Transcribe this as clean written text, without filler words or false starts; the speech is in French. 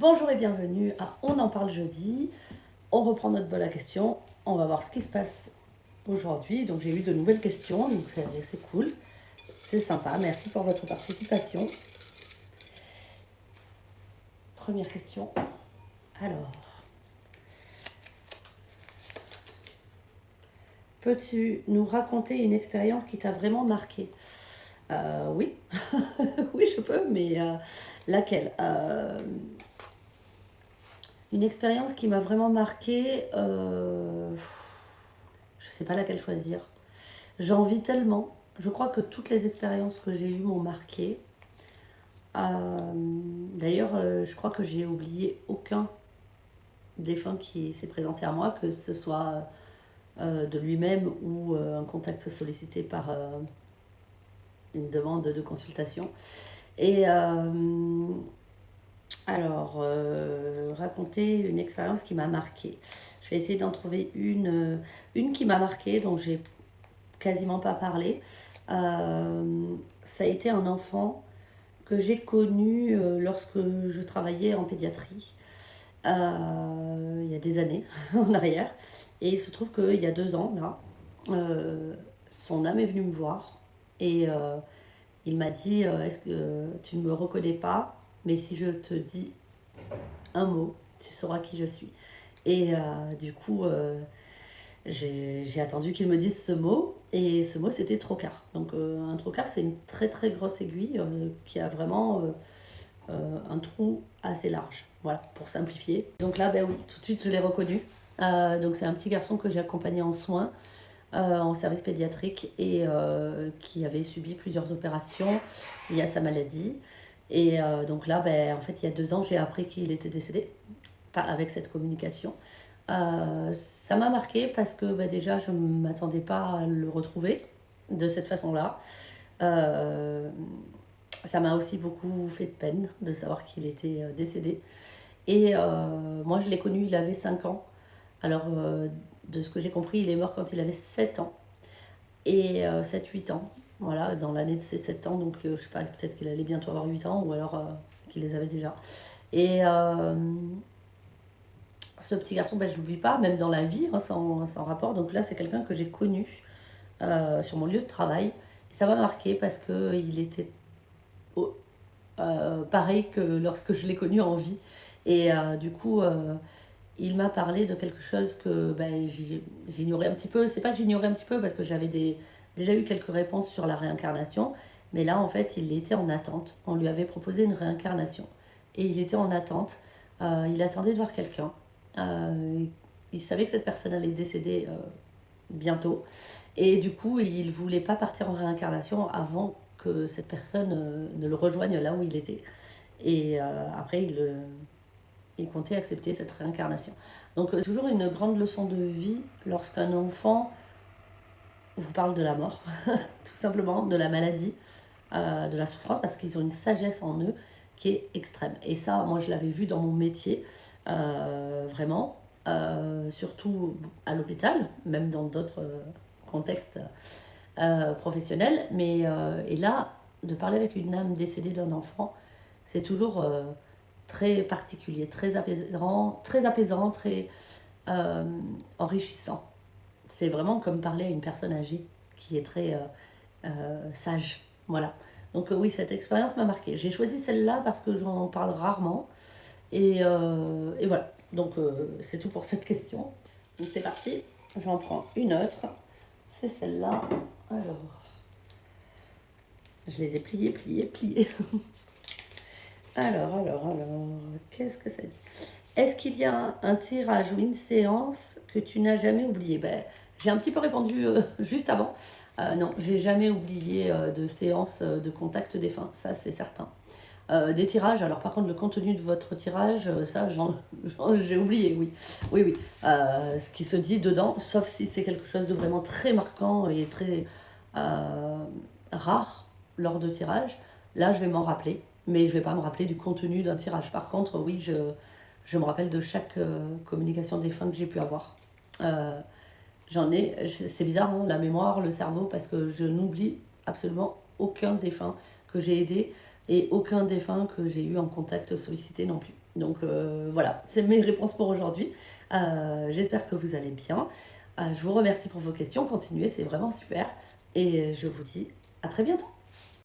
Bonjour et bienvenue à On en parle jeudi. On reprend notre bol à questions. On va voir ce qui se passe aujourd'hui. Donc j'ai eu de nouvelles questions, donc c'est cool. C'est sympa. Merci pour votre participation. Première question. Alors, peux-tu nous raconter une expérience qui t'a vraiment marqué? Oui, oui je peux, mais laquelle? Une expérience qui m'a vraiment marquée, je sais pas laquelle choisir. J'en vis tellement. Je crois que toutes les expériences que j'ai eues m'ont marqué. D'ailleurs, je crois que j'ai oublié aucun défunt qui s'est présenté à moi, que ce soit de lui-même ou un contact sollicité par une demande de consultation. Et alors, raconter une expérience qui m'a marquée. Je vais essayer d'en trouver une qui m'a marquée, dont j'ai quasiment pas parlé. Ça a été un enfant que j'ai connu lorsque je travaillais en pédiatrie, il y a des années en arrière. Et il se trouve qu'il y a 2 ans, là, son âme est venue me voir et il m'a dit est-ce que tu ne me reconnais pas, mais si je te dis un mot, tu sauras qui je suis. Et du coup, j'ai attendu qu'il me dise ce mot, et ce mot c'était trocard. Donc un trocard, c'est une très très grosse aiguille qui a vraiment un trou assez large. Voilà, pour simplifier. Donc là, ben oui, tout de suite je l'ai reconnu. Donc c'est un petit garçon que j'ai accompagné en soins, en service pédiatrique, et qui avait subi plusieurs opérations liées à sa maladie. Et donc là, ben, en fait, il y a 2 ans, j'ai appris qu'il était décédé, pas avec cette communication. Ça m'a marqué parce que bah, déjà je ne m'attendais pas à le retrouver de cette façon-là. Ça m'a aussi beaucoup fait de peine de savoir qu'il était décédé. Et moi je l'ai connu, il avait 5 ans. Alors de ce que j'ai compris, il est mort quand il avait 7 ans. Et 7-8 ans. Voilà, dans l'année de ses 7 ans. Donc je sais pas, peut-être qu'il allait bientôt avoir 8 ans ou alors qu'il les avait déjà. Et ce petit garçon, ben, je ne l'oublie pas, même dans la vie, hein, sans rapport. Donc là, c'est quelqu'un que j'ai connu sur mon lieu de travail. Et ça m'a marqué parce qu'il était pareil que lorsque je l'ai connu en vie. Et du coup, il m'a parlé de quelque chose que ben, j'ignorais un petit peu. C'est pas que j'ignorais un petit peu parce que j'avais déjà eu quelques réponses sur la réincarnation. Mais là, en fait, il était en attente. On lui avait proposé une réincarnation. Et il était en attente. Il attendait de voir quelqu'un. Il savait que cette personne allait décéder bientôt. Et du coup, il ne voulait pas partir en réincarnation avant que cette personne ne le rejoigne là où il était. Et après, il comptait accepter cette réincarnation. Donc, toujours une grande leçon de vie lorsqu'un enfant vous parle de la mort, tout simplement, de la maladie, de la souffrance, parce qu'ils ont une sagesse en eux qui est extrême. Et ça, moi, je l'avais vu dans mon métier, vraiment, surtout à l'hôpital, même dans d'autres contextes professionnels. Mais et là, de parler avec une âme décédée d'un enfant, c'est toujours très particulier, très apaisant, très enrichissant. C'est vraiment comme parler à une personne âgée qui est très sage. Voilà. Donc oui, cette expérience m'a marquée. J'ai choisi celle-là parce que j'en parle rarement. Et voilà. Donc c'est tout pour cette question. Donc c'est parti. J'en prends une autre. C'est celle-là. Alors, je les ai pliées. Alors, qu'est-ce que ça dit? Est-ce qu'il y a un tirage ou une séance que tu n'as jamais oublié? Ben, j'ai un petit peu répondu juste avant. Non, j'ai jamais oublié de séance de contact défunt, ça c'est certain. Des tirages, alors par contre le contenu de votre tirage, ça j'ai oublié, oui. Oui. Ce qui se dit dedans, sauf si c'est quelque chose de vraiment très marquant et très rare lors de tirage, là je vais m'en rappeler, mais je vais pas me rappeler du contenu d'un tirage. Par contre, oui, je me rappelle de chaque communication défunt que j'ai pu avoir. C'est bizarre, hein, la mémoire, le cerveau, parce que je n'oublie absolument aucun défunt que j'ai aidé et aucun défunt que j'ai eu en contact sollicité non plus. Donc voilà, c'est mes réponses pour aujourd'hui. J'espère que vous allez bien. Je vous remercie pour vos questions. Continuez, c'est vraiment super. Et je vous dis à très bientôt.